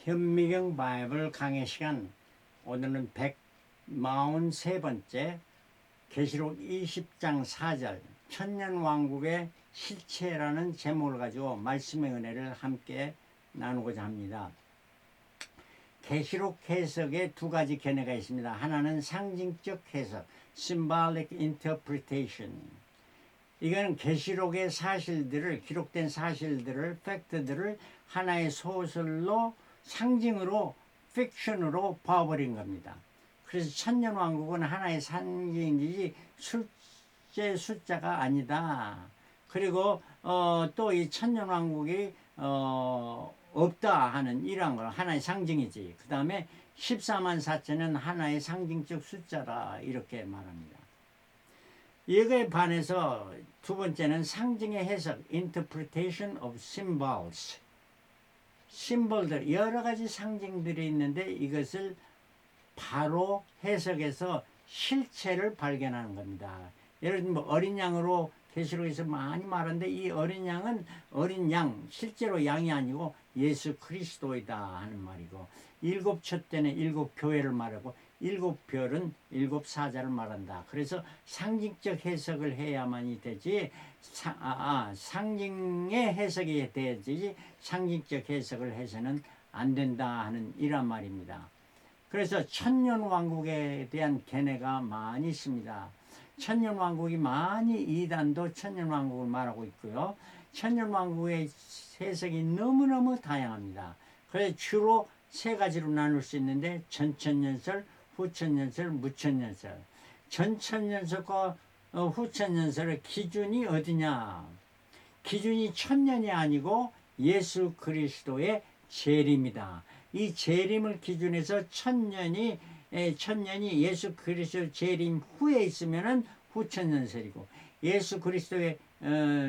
현미경 바이블 강의 시간, 오늘은 143번째 계시록 20장 4절 천년왕국의 실체라는 제목을 가지고 말씀의 은혜를 함께 나누고자 합니다. 계시록 해석에 두 가지 견해가 있습니다. 하나는 상징적 해석, symbolic interpretation. 이거는 계시록의 사실들을, 기록된 사실들을, 팩트들을 하나의 소설로, 상징으로, 픽션으로 봐버린 겁니다. 그래서 천년왕국은 하나의 상징이지 실제 숫자가 아니다. 그리고 또 이 천년왕국이 없다 하는 이러한 걸 하나의 상징이지. 그 다음에 14만 4천은 하나의 상징적 숫자다, 이렇게 말합니다. 이거에 반해서 두 번째는 상징의 해석, interpretation of symbols. 심볼들, 여러 가지 상징들이 있는데 이것을 바로 해석해서 실체를 발견하는 겁니다. 예를 들면 어린 양으로 계시록에서 많이 말하는데, 이 어린 양은 어린 양, 실제로 양이 아니고 예수 그리스도이다 하는 말이고, 일곱 촛대는 일곱 교회를 말하고 일곱 별은 일곱 사자를 말한다. 그래서 상징적 해석을 해야만이 되지, 상징의 해석이 되지 상징적 해석을 해서는 안 된다 하는 이란 말입니다. 그래서 천년왕국에 대한 견해가 많이 있습니다. 천년왕국이 많이 이단도 천년왕국을 말하고 있고요. 천년왕국의 해석이 너무너무 다양합니다. 그래서 주로 세 가지로 나눌 수 있는데, 전천년설, 후천년설, 무천년설. 전천년설과 후천년설의 기준이 어디냐? 기준이 천년이 아니고 예수 그리스도의 재림이다. 이 재림을 기준해서 천년이 예수 그리스도 재림 후에 있으면은 후천년설이고, 예수 그리스도의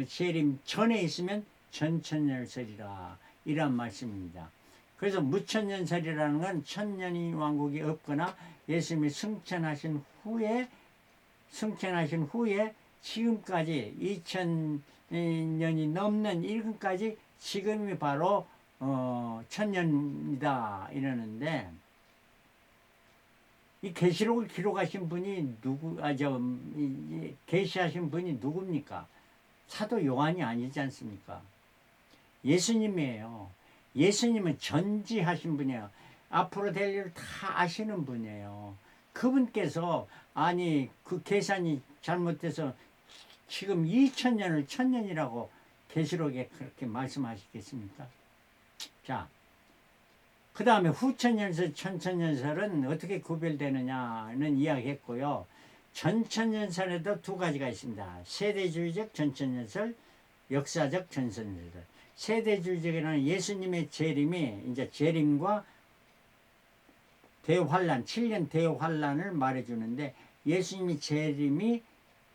재림 전에 있으면 전천년설이라, 이런 말씀입니다. 그래서 무천년설이라는 건 천년이 왕국이 없거나 예수님이 승천하신 후에 지금까지 2000년이 넘는 이금까지 지금이 바로 천년이다 이러는데, 이 계시록을 기록하신 분이 계시하신 분이 누굽니까? 사도 요한이 아니지 않습니까? 예수님이에요. 예수님은 전지하신 분이에요. 앞으로 될 일을 다 아시는 분이에요. 그분께서 그 계산이 잘못돼서 지금 2000년을 천년이라고 계시록에 그렇게 말씀하시겠습니까? 자, 그 다음에 후천년설, 천천년설은 어떻게 구별되느냐는 이야기했고요. 전천년설에도 두 가지가 있습니다. 세대주의적 전천년설, 역사적 전천년설. 세대주의적에는 예수님의 재림이 이제 재림과 대환란, 7년 대환란을 말해주는데, 예수님의 재림이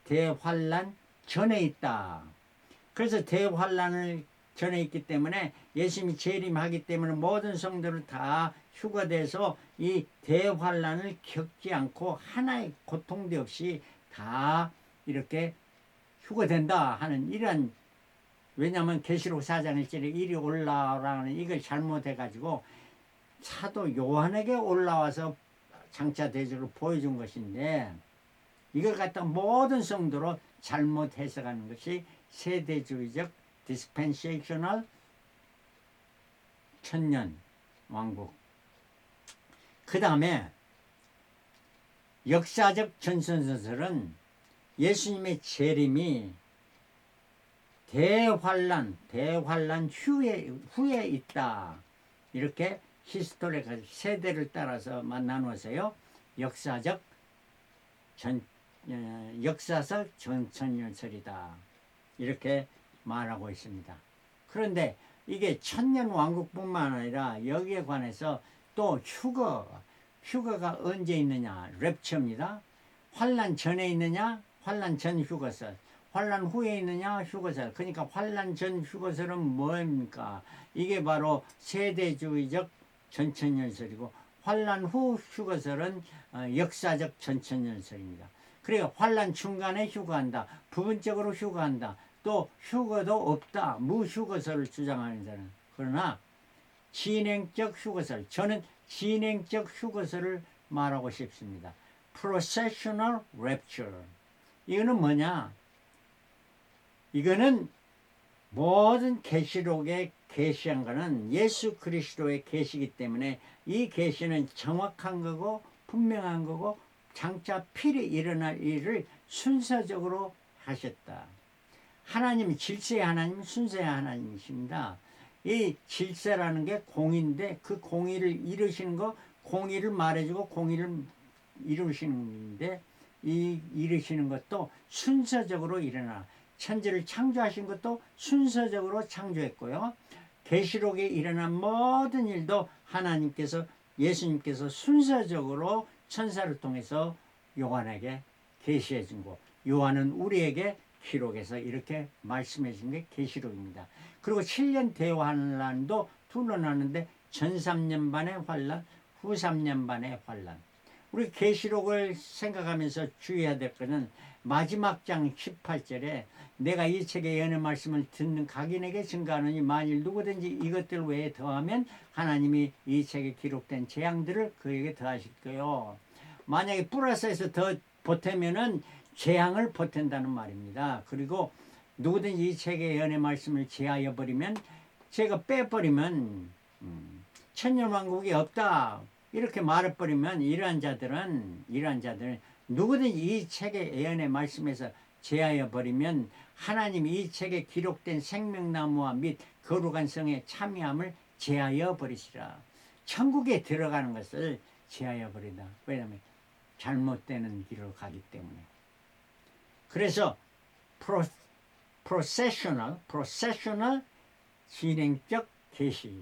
대환란 전에 있다. 그래서 대환란을 전에 있기 때문에 예수님이 재림하기 때문에 모든 성도를 다 휴가돼서 이 대환란을 겪지 않고 하나의 고통도 없이 다 이렇게 휴가된다 하는 이런, 왜냐하면 계시록 4장 1절에 이리 올라오라는 이걸 잘못해가지고 사도 요한에게 올라와서 장차 대적을 보여준 것인데, 이걸 갖다 모든 성도로 잘못 해석하는 것이 세대주의적 dispensational 천년 왕국. 그 다음에 역사적 전천년설은 예수님의 재림이 대환란 후에 있다. 이렇게 히스토리가 세대를 따라서 나누어서요. 역사적 전천년설이다. 이렇게 말하고 있습니다. 그런데 이게 천년 왕국뿐만 아니라 여기에 관해서 또 휴거가 언제 있느냐? 랩처입니다. 환란 전에 있느냐? 환란 전 휴거설. 환란 후에 있느냐? 휴거설. 그러니까 환란 전 휴거설은 뭡니까? 이게 바로 세대주의적 전천년설이고, 환란 후 휴거설은 역사적 전천년설입니다. 그래요. 환란 중간에 휴거한다. 부분적으로 휴거한다. 또 휴거도 없다. 무휴거설을 주장하는 자는. 그러나 진행적 휴거설. 저는 진행적 휴거설을 말하고 싶습니다. Processional Rapture. 이거는 뭐냐? 이거는 모든 계시록에 계시한 것은 예수 그리스도의 계시이기 때문에 이 계시는 정확한 거고 분명한 거고 장차 필히 일어날 일을 순서적으로 하셨다. 하나님 질서의 하나님, 순서의 하나님이십니다. 이 질서라는 게 공인데 그 공의를 이루시는 거, 공의를 말해주고 공의를 이루시는데 이 이루시는 것도 순서적으로 일어나. 천지를 창조하신 것도 순서적으로 창조했고요. 계시록에 일어난 모든 일도 하나님께서 예수님께서 순서적으로 천사를 통해서 요한에게 계시해 준 거. 요한은 우리에게 기록해서 이렇게 말씀해 준 게 계시록입니다. 그리고 7년 대환란도 둘러나는데 전 3년 반의 환란, 후 3년 반의 환란. 우리 계시록을 생각하면서 주의해야 될 것은 마지막 장 18절에 내가 이 책의 예언의 말씀을 듣는 각인에게 증가하느니 만일 누구든지 이것들 외에 더하면 하나님이 이 책에 기록된 재앙들을 그에게 더하실 거요. 만약에 플러스해서 더 보태면은 재앙을 보탠다는 말입니다. 그리고 누구든지 이 책의 예언의 말씀을 제하여 버리면, 제가 빼버리면 천년왕국이 없다 이렇게 말해버리면 이러한 자들은 누구든지 이 책의 예언의 말씀에서 제하여 버리면 하나님이 이 책에 기록된 생명나무와 및 거룩한 성의 참여함을 제하여 버리시라. 천국에 들어가는 것을 제하여 버린다. 왜냐하면 잘못되는 길을 가기 때문에. 그래서 프로세셔널 진행적 계시.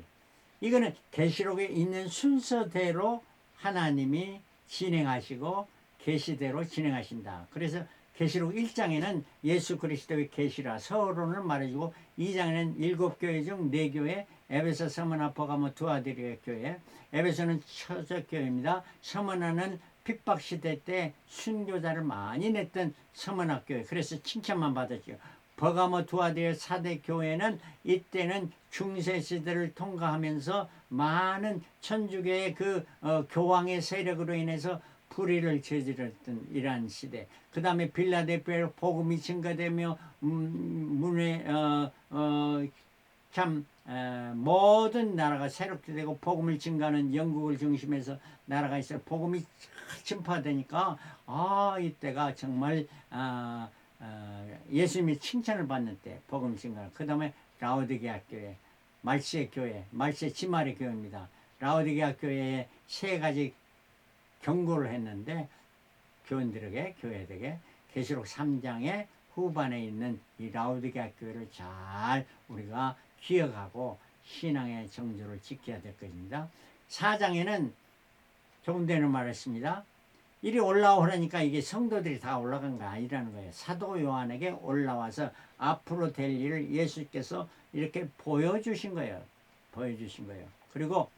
이거는 계시록에 있는 순서대로 하나님이 진행하시고 계시대로 진행하신다. 그래서 계시록 1장에는 예수 그리스도의 계시라 서론을 말해주고 2장에는 7교회 중 4교회, 에베소, 서머나, 버가모, 두아디리아 교회. 에베소는 초적 교회입니다. 서머나는 핍박시대 때 순교자를 많이 냈던 서머나 교회. 그래서 칭찬만 받았죠. 버가모, 두아디리아 4대 교회는 이때는 중세시대를 통과하면서 많은 천주교의 교황의 세력으로 인해서 불의를 저질렀던 이러한 시대. 그 다음에 빌라델피아로 복음이 증가되며 모든 나라가 새롭게 되고 복음을 증가하는 영국을 중심해서 나라가 있어요. 복음이 전파되니까 이때가 정말 예수님이 칭찬을 받는 때 복음 증가. 그 다음에 라오디게아 교회, 말세 교회, 말세 지말의 교회입니다. 라오디게아 교회에 3가지 경고를 했는데 교회들에게 계시록 3장의 후반에 있는 이 라오디게아 교회를 잘 우리가 기억하고 신앙의 정조를 지켜야 될 것입니다. 4장에는 조금 전에 말했습니다. 이리 올라오라니까 이게 성도들이 다 올라간 거 아니라는 거예요. 사도 요한에게 올라와서 앞으로 될 일을 예수께서 이렇게 보여주신 거예요. 그리고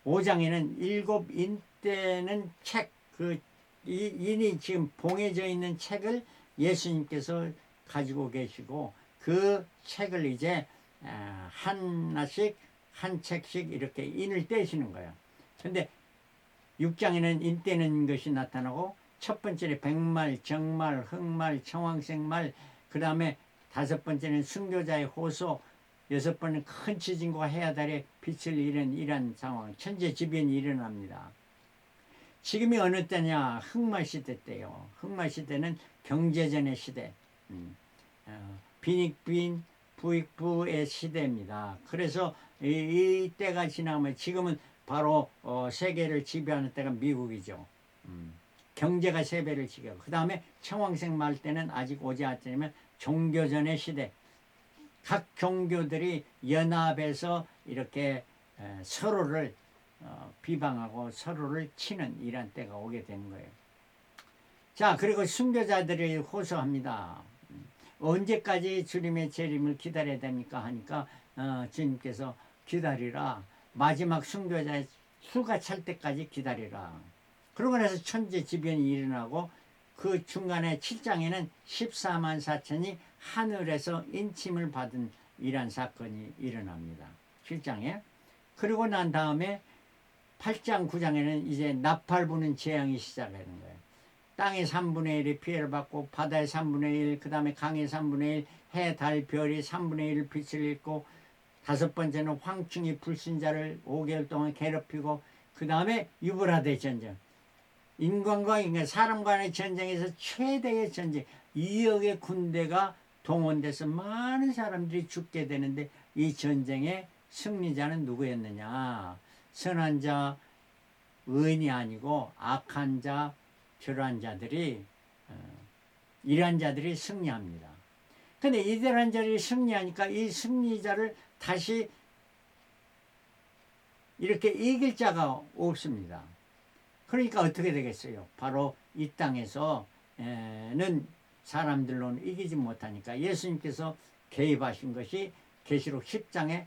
5장에는 7 인대는 책, 인이 지금 봉해져 있는 책을 예수님께서 가지고 계시고 그 책을 이제 하나씩 한 책씩 이렇게 인을 떼시는 거예요. 근데 6장에는 인떼는 것이 나타나고 첫 번째는 백말, 정말, 흑말, 청황색말, 그 다음에 5번째는 순교자의 호소, 6번은 큰 지진과 해야달에 빛을 잃은 이런 상황, 천재지변이 일어납니다. 지금이 어느 때냐? 흑말 시대 때요. 흑말 시대는 경제전의 시대, 빈익빈 부익부의 시대입니다. 그래서 이 때가 지나면 지금은 바로 세계를 지배하는 때가 미국이죠. 경제가 세배를 지배하고 그 다음에 청황색 말 때는 아직 오지 않았지만 종교전의 시대. 각 종교들이 연합해서 이렇게 서로를 비방하고 서로를 치는 이런 때가 오게 되는 거예요. 자, 그리고 순교자들이 호소합니다. 언제까지 주님의 재림을 기다려야 됩니까? 하니까 주님께서 기다리라. 마지막 순교자의 수가 찰 때까지 기다리라. 그러고 나서 천재지변이 일어나고 그 중간에 7장에는 14만 4천이 하늘에서 인침을 받은 이러한 사건이 일어납니다. 7장에. 그리고 난 다음에 8장 9장에는 이제 나팔 부는 재앙이 시작하는 거예요. 땅의 3분의 1이 피해를 받고 바다의 3분의 1, 그 다음에 강의 3분의 1, 해, 달, 별이 3분의 1 빛을 잃고, 다섯 번째는 황충이 불신자를 5개월 동안 괴롭히고, 그 다음에 유브라데 전쟁. 인간과 인간, 사람 간의 전쟁에서 최대의 전쟁. 2억의 군대가 동원돼서 많은 사람들이 죽게 되는데, 이 전쟁의 승리자는 누구였느냐? 선한 자, 의인이 아니고 악한 자, 저러한 자들이, 이러한 자들이 승리합니다. 근데 이러한 자들이 승리하니까 이 승리자를 다시 이렇게 이길 자가 없습니다. 그러니까 어떻게 되겠어요? 바로 이 땅에서는 사람들로는 이기지 못하니까 예수님께서 개입하신 것이 계시록 10장의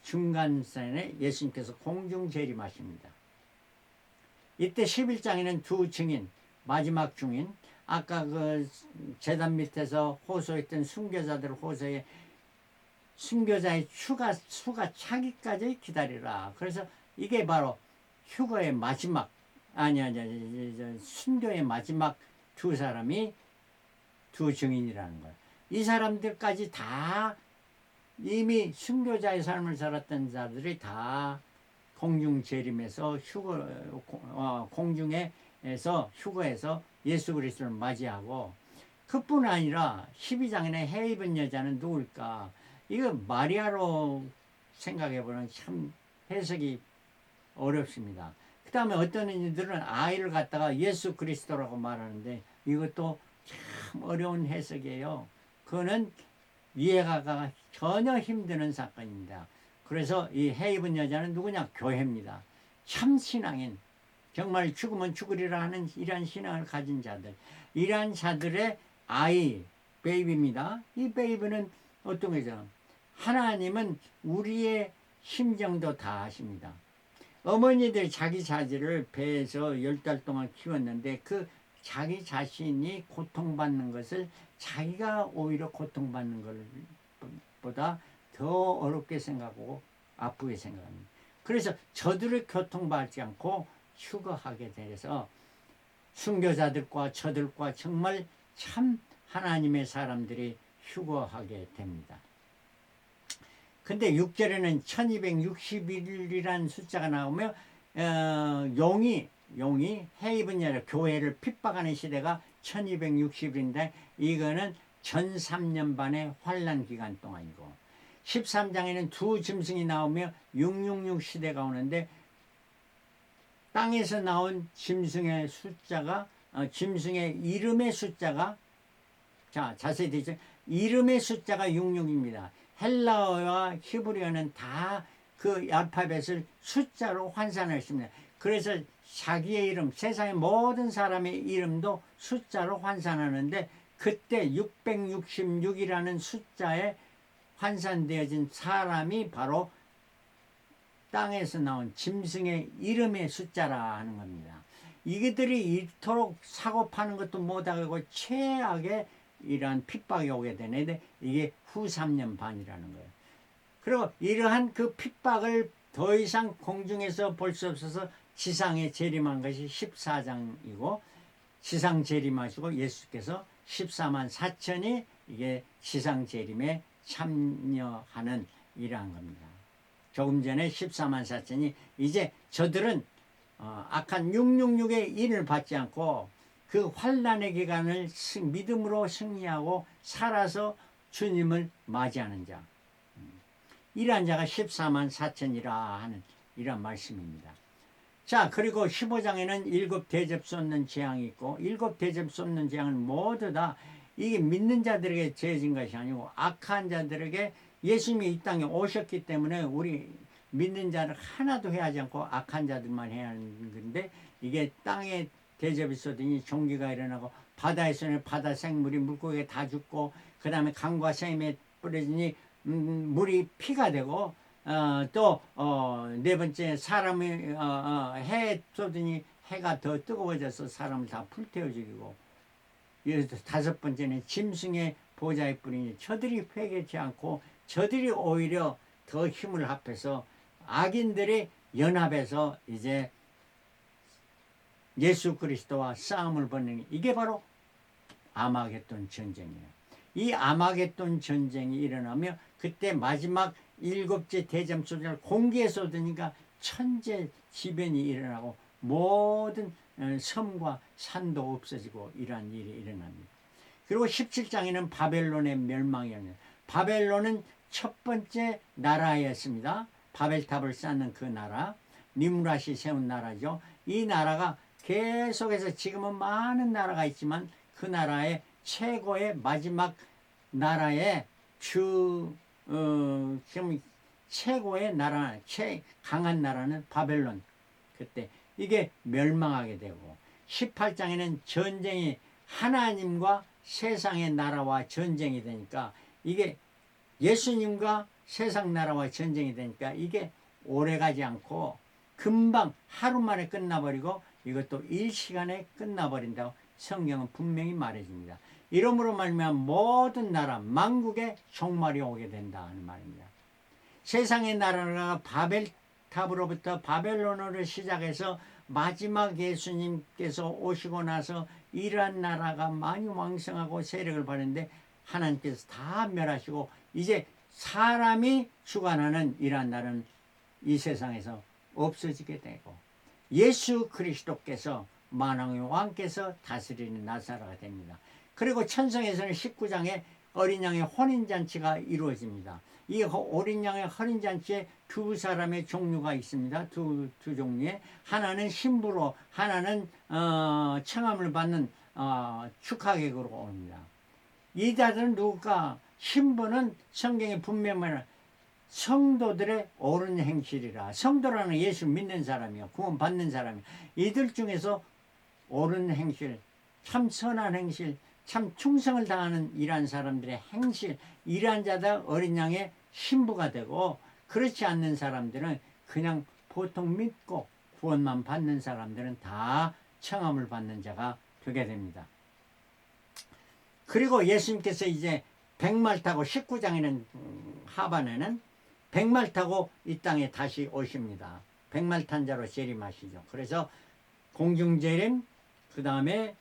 중간선에 예수님께서 공중 재림하십니다. 이때 11장에는 두 증인, 마지막 증인, 아까 그 제단 밑에서 호소했던 순교자들 호소에 순교자의 수가 차기까지 기다리라. 그래서 이게 바로 휴거의 마지막, 순교의 마지막 두 사람이 두 증인이라는 거예요. 이 사람들까지 다 이미 순교자의 삶을 살았던 자들이 다 공중 재림에서 공중에서 휴거해서 예수 그리스도를 맞이하고, 그뿐 아니라 12장에는 해 입은 여자는 누굴까? 이거 마리아로 생각해보면 참 해석이 어렵습니다. 그 다음에 어떤 이들은 아이를 갖다가 예수 그리스도라고 말하는데 이것도 참 어려운 해석이에요. 그거는 이해가 전혀 힘드는 사건입니다. 그래서 이 해 입은 여자는 누구냐? 교회입니다. 참 신앙인, 정말 죽으면 죽으리라 하는 이러한 신앙을 가진 자들, 이러한 자들의 아이, 베이비입니다. 이 베이비는 어떤 거죠? 하나님은 우리의 심정도 다 아십니다. 어머니들 자기 자질을 배에서 10달 동안 키웠는데 그 자기 자신이 고통받는 것을 자기가 오히려 고통받는 것보다 더 어렵게 생각하고 아프게 생각합니다. 그래서 저들을 고통받지 않고 휴거하게 돼서 순교자들과 저들과 정말 참 하나님의 사람들이 휴거하게 됩니다. 근데 6절에는 1261이라는 숫자가 나오며 용이 해 입은 여자, 교회를 핍박하는 시대가 1260인데 이거는 전 3년 반의 환란 기간 동안이고, 13장에는 두 짐승이 나오며 666 시대가 오는데 땅에서 나온 짐승의 숫자가 짐승의 이름의 숫자가, 자 자세히 되죠. 이름의 숫자가 66입니다. 헬라어와 히브리어는 다 그 알파벳을 숫자로 환산했습니다. 그래서 자기의 이름, 세상의 모든 사람의 이름도 숫자로 환산하는데 그때 666이라는 숫자에 환산되어진 사람이 바로 땅에서 나온 짐승의 이름의 숫자라 하는 겁니다. 이들이 이토록 사고 파는 것도 못하고 최악의 이러한 핍박이 오게 되는데 이게 후 3년 반이라는 거예요. 그리고 이러한 그 핍박을 더 이상 공중에서 볼 수 없어서 지상에 재림한 것이 14장이고, 지상 재림하시고 예수께서 14만 4천이 이게 지상 재림에 참여하는 이러한 겁니다. 조금 전에 14만 4천이 이제 저들은 악한 666의 인을 받지 않고 그 환란의 기간을 믿음으로 승리하고 살아서 주님을 맞이하는 자, 이러한 자가 14만 4천이라 하는 이런 말씀입니다. 자, 그리고 15장에는 7 대접 쏟는 재앙이 있고, 7 대접 쏟는 재앙은 모두 다 이게 믿는 자들에게 죄진 것이 아니고 악한 자들에게, 예수님이 이 땅에 오셨기 때문에 우리 믿는 자를 하나도 해하지 않고 악한 자들만 해야 하는 건데, 이게 땅에 대접이 쏟으니 종기가 일어나고 바다에서는 바다 생물이 물고기에 다 죽고, 그 다음에 강과 샘에 뿌려지니 물이 피가 되고, 또 네 번째 사람이 해에 쏟으니 해가 더 뜨거워져서 사람을 다 불태워 죽이고, 다섯 번째는 짐승의 보좌에 뿌리니 저들이 회개치 않고 저들이 오히려 더 힘을 합해서 악인들이 연합해서 이제 예수 그리스도와 싸움을 벌이는 이게 바로 아마겟돈 전쟁이에요. 이 아마겟돈 전쟁이 일어나며 그때 마지막 일곱째 대잠소리를 공기에 쏟으니까 천재지변이 일어나고 모든 섬과 산도 없어지고 이러한 일이 일어납니다. 그리고 17장에는 바벨론의 멸망이었네요. 바벨론은 첫 번째 나라였습니다. 바벨탑을 쌓는 그 나라, 니므랏이 세운 나라죠. 이 나라가 계속해서 지금은 많은 나라가 있지만 그 나라의 최고의 마지막 나라의 지금 최고의 나라, 강한 나라는 바벨론. 그때 이게 멸망하게 되고 18장에는 전쟁이 하나님과 세상의 나라와 전쟁이 되니까 이게 예수님과 세상 나라와 전쟁이 되니까 이게 오래가지 않고 금방 하루 만에 끝나버리고 이것도 일시간에 끝나버린다고 성경은 분명히 말해줍니다. 이러므로 말미암아 모든 나라 만국에 종말이 오게 된다 하는 말입니다. 세상의 나라가 바벨탑으로부터 바벨론으로 시작해서 마지막 예수님께서 오시고 나서 이러한 나라가 많이 왕성하고 세력을 받는데 하나님께서 다 멸하시고 이제 사람이 주관하는 이러한 나라는 이 세상에서 없어지게 되고 예수 그리스도께서 만왕의 왕께서 다스리는 나사라가 됩니다. 그리고 천성에서는 19장에 어린 양의 혼인잔치가 이루어집니다. 이 어린 양의 혼인잔치에 두 사람의 종류가 있습니다. 두 종류의 하나는 신부로 하나는 청함을 받는 축하객으로 옵니다. 이 자들은 누가 신부는 성경에 분명히 성도들의 옳은 행실이라. 성도라는 예수 믿는 사람이요 구원 받는 사람이요 이들 중에서 옳은 행실 참 선한 행실 참 충성을 다하는 이러한 사람들의 행실 이러한 자들 어린 양의 신부가 되고 그렇지 않는 사람들은 그냥 보통 믿고 구원만 받는 사람들은 다 청함을 받는 자가 되게 됩니다. 그리고 예수님께서 이제 백말 타고 19장에는 하반에는 백말 타고 이 땅에 다시 오십니다. 백말 탄 자로 재림하시죠. 그래서 공중재림 그 다음에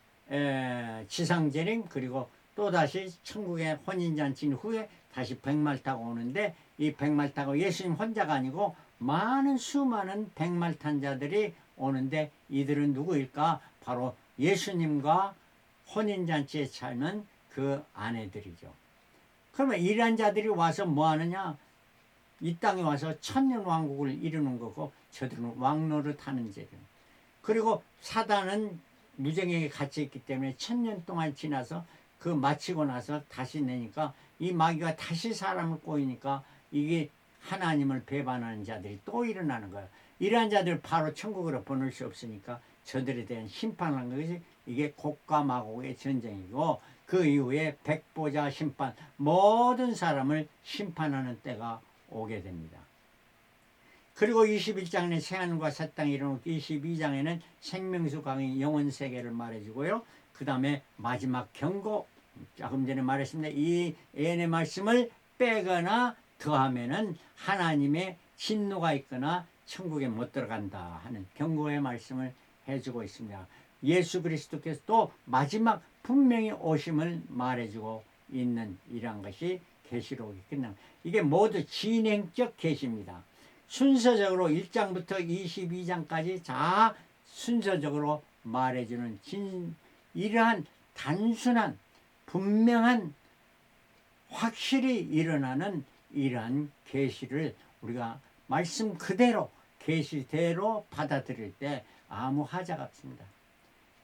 지상재림 그리고 또다시 천국의 혼인잔치 후에 다시 백말 타고 오는데 이 백말 타고 예수님 혼자가 아니고 많은 수많은 백말 탄 자들이 오는데 이들은 누구일까? 바로 예수님과 혼인잔치에 살면 그 아내들이죠. 그러면 이러한 자들이 와서 뭐 하느냐? 이 땅에 와서 천년 왕국을 이루는 거고 저들은 왕노릇 하는 죄죠. 그리고 사단은 무정에게 갇혀 있기 때문에 천년 동안 지나서 그 마치고 나서 다시 내니까 이 마귀가 다시 사람을 꼬이니까 이게 하나님을 배반하는 자들이 또 일어나는 거예요. 이러한 자들 바로 천국으로 보낼 수 없으니까 저들에 대한 심판하는 것이 이게 곡과 마곡의 전쟁이고 그 이후에 백보자 심판 모든 사람을 심판하는 때가 오게 됩니다. 그리고 21장에는 새하늘과 새 땅이 이르고 22장에는 생명수 강의 영원 세계를 말해주고요. 그 다음에 마지막 경고 조금 전에 말했습니다. 이 예언의 말씀을 빼거나 더하면은 하나님의 진노가 있거나 천국에 못 들어간다 하는 경고의 말씀을 해주고 있습니다. 예수 그리스도께서 또 마지막 분명히 오심을 말해주고 있는 이러한 것이 계시록이 끝납니다. 이게 모두 진행적 계시입니다. 순서적으로 1장부터 22장까지 다 순서적으로 말해주는 이러한 단순한 분명한 확실히 일어나는 이러한 계시를 우리가 말씀 그대로 계시대로 받아들일 때 아무 하자가 없습니다.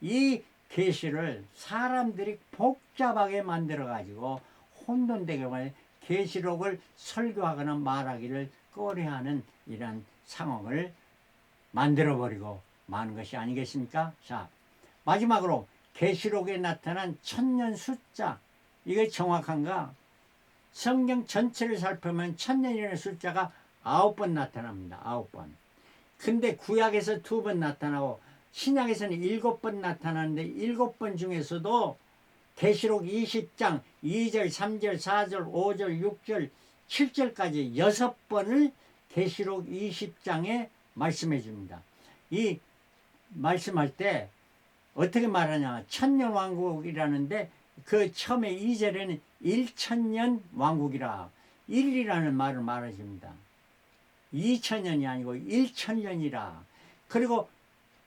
이 계시를 사람들이 복잡하게 만들어 가지고 혼돈되게 말 계시록을 설교하거나 말하기를 꺼려하는 이러한 상황을 만들어 버리고 마는 것이 아니겠습니까? 자, 마지막으로 계시록에 나타난 천년 숫자 이게 정확한가? 성경 전체를 살펴보면 천년이라는 숫자가 9번 나타납니다. 9번. 근데 구약에서 2번 나타나고 신약에서는 7번 나타나는데 7번 중에서도 계시록 20장 2절, 3절, 4절, 5절, 6절, 7절까지 6번을 계시록 20장에 말씀해 줍니다. 이 말씀할 때 어떻게 말하냐, 천년왕국이라는데 그 처음에 2절에는 1000년 왕국이라, 1이라는 말을 말해줍니다. 2000년이 아니고 1000년이라. 그리고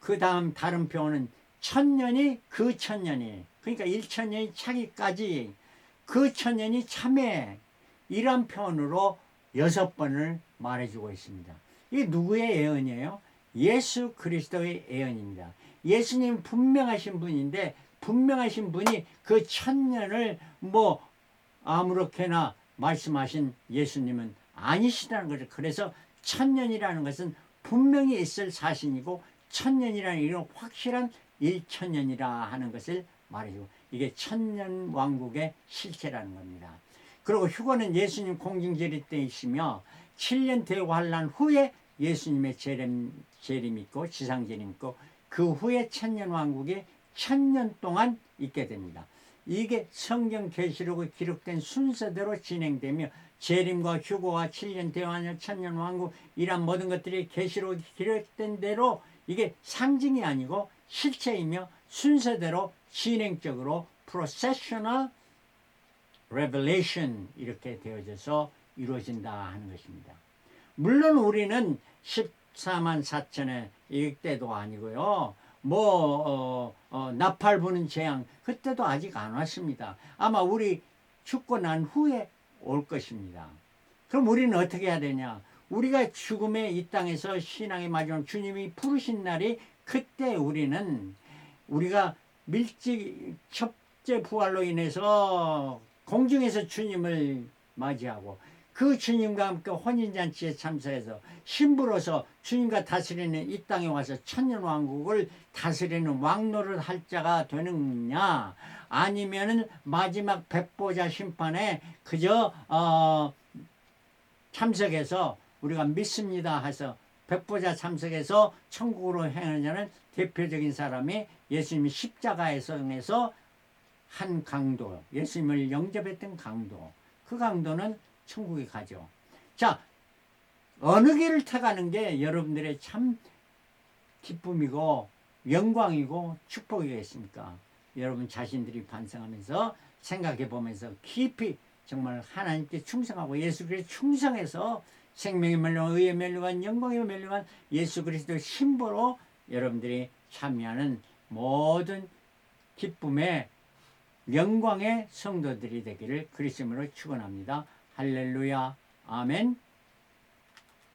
그 다음 다른 표현은 1000년이 그 1000년이, 그러니까 1000년이 차기까지 그 1000년이 참회, 이런 표현으로 6번을 말해주고 있습니다. 이게 누구의 예언이에요? 예수 그리스도의 예언입니다. 예수님 분명하신 분인데, 분명하신 분이 그 1000년을 뭐 아무렇게나 말씀하신 예수님은 아니시다는 거죠. 그래서 1000년이라는 것은 분명히 있을 사신이고, 1000년이라는 이런 확실한 1000년이라 하는 것을 말해주고, 이게 1000년 왕국의 실체라는 겁니다. 그리고 휴거는 예수님 공중재림 때 있으며 7년 대환란 후에 예수님의 재림 있고 지상재림 있고, 그 후에 1000년 왕국이 1000년 동안 있게 됩니다. 이게 성경 계시록에 기록된 순서대로 진행되며, 재림과 휴거와 7년 대환란 1000년 왕국 이란 모든 것들이 계시록에 기록된 대로 이게 상징이 아니고 실체이며 순서대로 진행적으로 processional revelation 이렇게 되어져서 이루어진다 하는 것입니다. 물론 우리는 14만 4천의 이때도 아니고요. 나팔 부는 재앙 그때도 아직 안 왔습니다. 아마 우리 죽고 난 후에 올 것입니다. 그럼 우리는 어떻게 해야 되냐? 우리가 죽음의 이 땅에서 신앙의 마지막 주님이 부르신 날이, 그때 우리가 첫째 부활로 인해서 공중에서 주님을 맞이하고 그 주님과 함께 혼인잔치에 참석해서 신부로서 주님과 다스리는 이 땅에 와서 천년왕국을 다스리는 왕노를 할 자가 되느냐, 아니면은 마지막 백보자 심판에 그저 참석해서 우리가 믿습니다 해서 백보자 참석해서 천국으로 행하자는 대표적인 사람이 예수님이 십자가에서 한 강도, 예수님을 영접했던 강도, 그 강도는 천국에 가죠. 자, 어느 길을 타가는 게 여러분들의 참 기쁨이고 영광이고 축복이겠습니까? 여러분 자신들이 반성하면서 생각해 보면서 깊이 정말 하나님께 충성하고 예수 그리스도 충성해서 생명의 멸류관, 의의 멸류관, 영광의 멸류관 예수 그리스도의 신부로 여러분들이 참여하는 모든 기쁨의 영광의 성도들이 되기를 그리스도로 축원합니다. 할렐루야. 아멘.